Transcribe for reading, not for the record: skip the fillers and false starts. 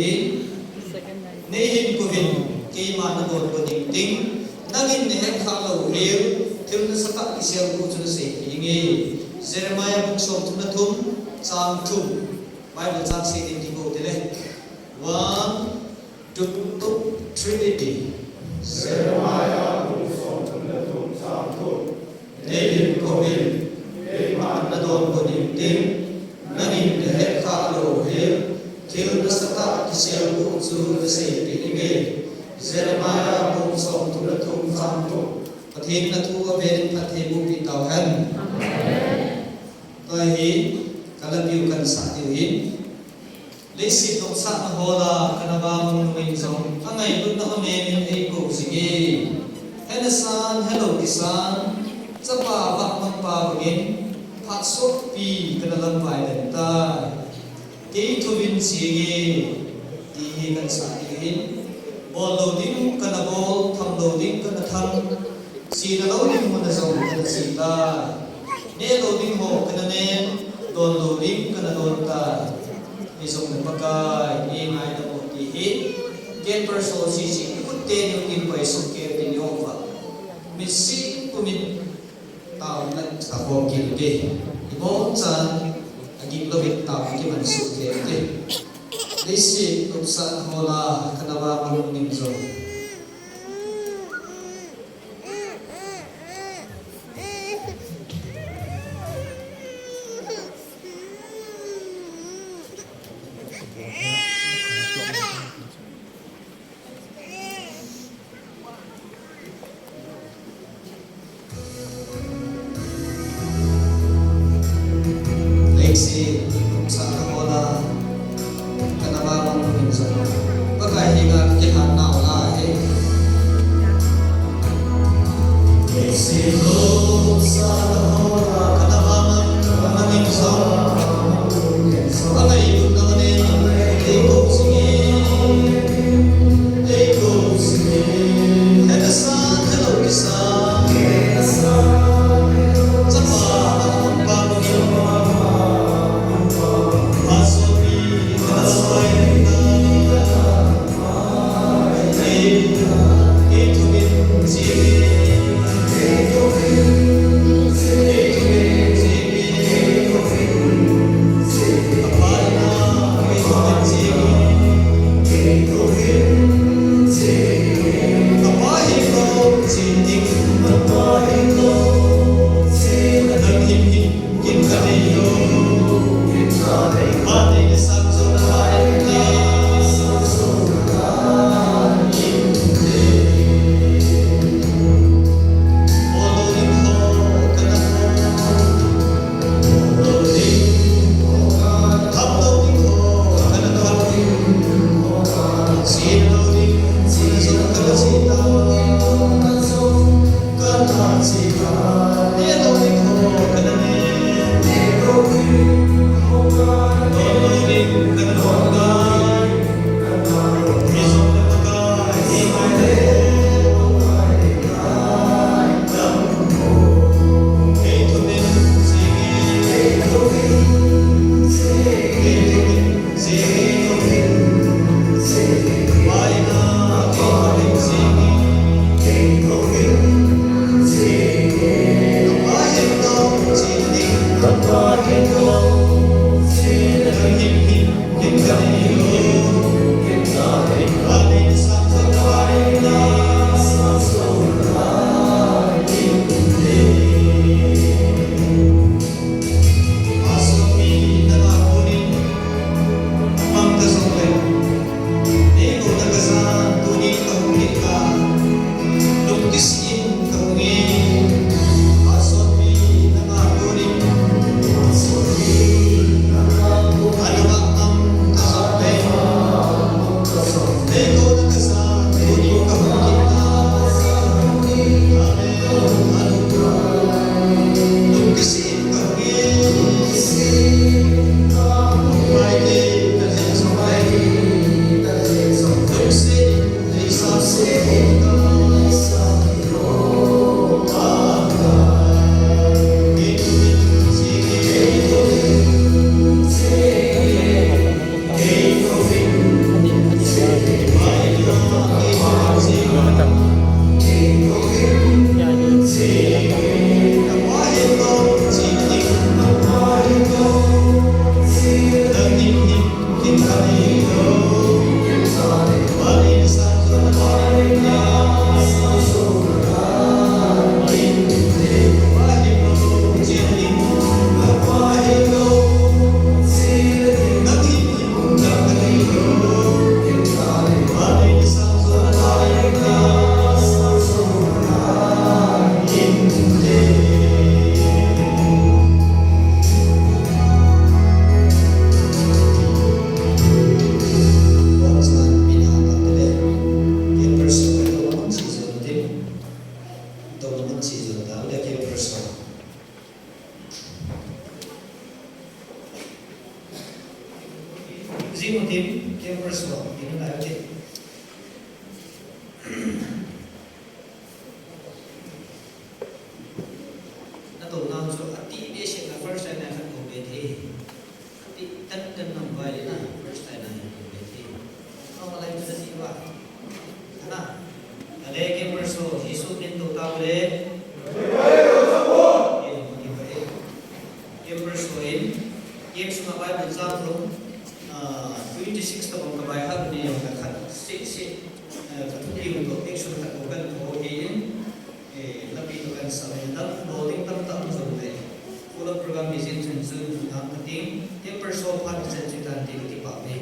hi nei hin ko hin ke ma na don ko ding ding nangin ne kha lo hil thil na saka isel ku chu se nge Jeremiah book som thuna thum cham thum Bible cham se din ko dile 1 2 3 Jeremiah book som thuna thum cham thum nei hin ko hin ke ma na don ko ding ding nangin ne kha lo hil thil na saka isel ku chu se nge Jeremiah book som thuna thum cham thum Pathin na thu aven pathe bu pi tau han toi hi kalabiu kan sa tiu hin leisi tok sa na hola kanaba mun min zong angai lut na me min ei ko sigi henasan hello kisan chapa ba mang pa bangin phat sok pi kanalam bai den ta ke thuvin sigi ti hi kan sa tiu hin bol loading kana bol tham loading kana tham si na loading mo na zong kana si ta ne loading ho kana ne don loading kana don ta ni zong na pakai ni ngai na mo ti hi get person si si put te ni tin pai so ke ti yo wa mi si ku min ta na ta ho ki ke ibo chan agi lo bit ta ki man su ke ke desi tuksa hola kana ba mun min zong Jing một tím kia first one thì nó lại ok. Nó tụ nào cho ati để xem là first time này khăn của bé thì ati tất tất nằm vai đấy na first time này của bé thì nó lại cho nó gì vậy? Na, ở đây kia first one Jesus đến tụ tao đấy. Kia first one Game suma Bible example 26 tabong kabay har ni yung nakhat si katuloy mo to action ka ko kan ko labi to kan sa dal loading tam tam so de full program is in sun na ting 10% part sa chitan ti pa ni